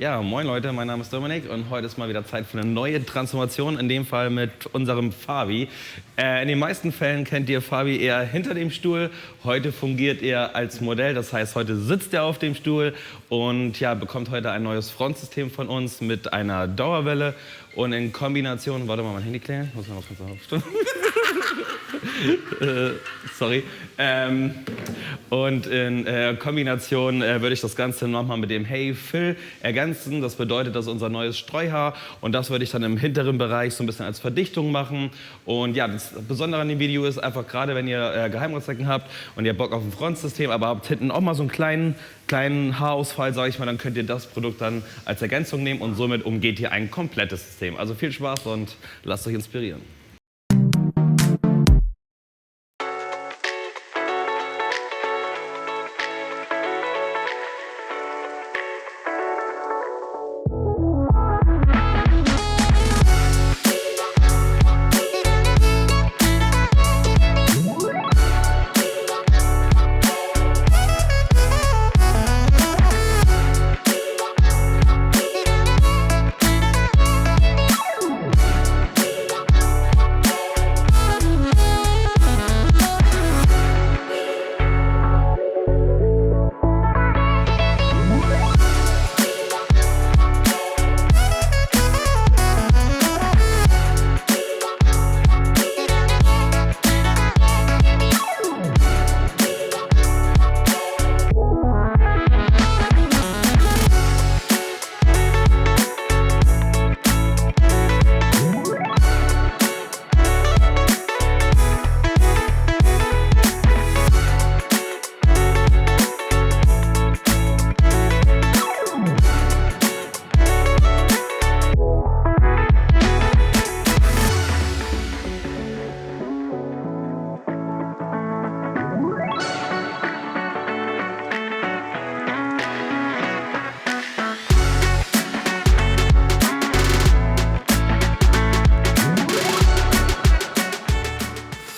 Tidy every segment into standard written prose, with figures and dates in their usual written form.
Ja, moin Leute, mein Name ist Dominik und heute ist mal wieder Zeit für eine neue Transformation, in dem Fall mit unserem Fabi. In den meisten Fällen kennt ihr Fabi eher hinter dem Stuhl, heute fungiert er als Modell, das heißt, heute sitzt er auf dem Stuhl und ja, bekommt heute ein neues Frontsystem von uns mit einer Dauerwelle und in Kombination, warte mal, mein Handy klingelt, muss man noch kurz aufstehen. Sorry. Und in Kombination würde ich das Ganze nochmal mit dem Hey Phil ergänzen. Das bedeutet, das ist unser neues Streuhaar und das würde ich dann im hinteren Bereich so ein bisschen als Verdichtung machen. Und ja, das Besondere an dem Video ist einfach, gerade wenn ihr Geheimratsecken habt und ihr Bock auf ein Frontsystem, aber habt hinten auch mal so einen kleinen Haarausfall, sage ich mal, dann könnt ihr das Produkt dann als Ergänzung nehmen und somit umgeht ihr ein komplettes System. Also viel Spaß und lasst euch inspirieren.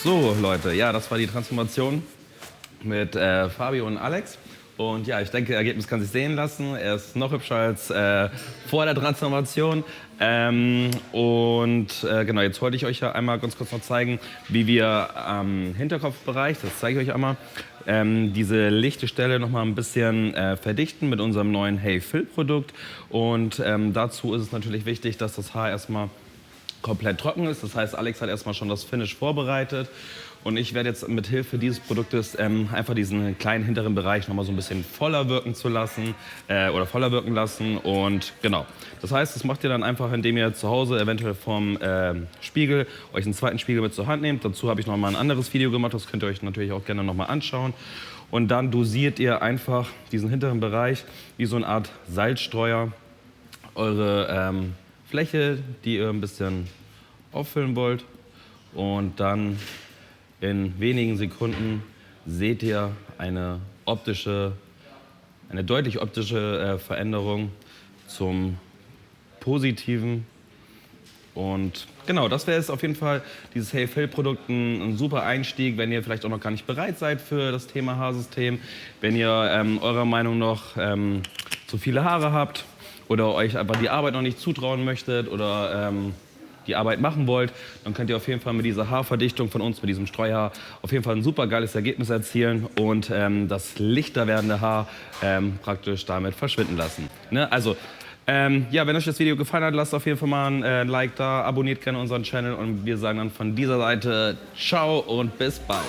So Leute, ja, das war die Transformation mit Fabio und Alex. Und ja, ich denke, das Ergebnis kann sich sehen lassen. Er ist noch hübscher als vor der Transformation. Genau, jetzt wollte ich euch ja einmal ganz kurz noch zeigen, wie wir am Hinterkopfbereich, das zeige ich euch einmal, diese lichte Stelle noch mal ein bisschen verdichten mit unserem neuen Hey Phil Produkt. Und dazu ist es natürlich wichtig, dass das Haar erstmal komplett trocken ist. Das heißt, Alex hat erstmal schon das Finish vorbereitet und ich werde jetzt mit Hilfe dieses Produktes einfach diesen kleinen hinteren Bereich noch mal so ein bisschen voller wirken zu lassen oder voller wirken lassen. Und genau, das heißt, das macht ihr dann einfach, indem ihr zu Hause eventuell vom Spiegel euch einen zweiten Spiegel mit zur Hand nehmt. Dazu habe ich noch mal ein anderes Video gemacht, das könnt ihr euch natürlich auch gerne noch mal anschauen. Und dann dosiert ihr einfach diesen hinteren Bereich wie so eine Art Salzstreuer eure Fläche, die ihr ein bisschen auffüllen wollt, und dann in wenigen Sekunden seht ihr eine deutlich optische Veränderung zum Positiven. Und genau, das wäre es auf jeden Fall, dieses Hey Phil Produkt, ein super Einstieg, wenn ihr vielleicht auch noch gar nicht bereit seid für das Thema Haarsystem, wenn ihr eurer Meinung noch zu viele Haare habt oder euch einfach die Arbeit noch nicht zutrauen möchtet oder die Arbeit machen wollt, dann könnt ihr auf jeden Fall mit dieser Haarverdichtung von uns, mit diesem Streuhaar, auf jeden Fall ein super geiles Ergebnis erzielen und das lichter werdende Haar praktisch damit verschwinden lassen. Ne? Also, ja, wenn euch das Video gefallen hat, lasst auf jeden Fall mal ein Like da, abonniert gerne unseren Channel und wir sagen dann von dieser Seite ciao und bis bald.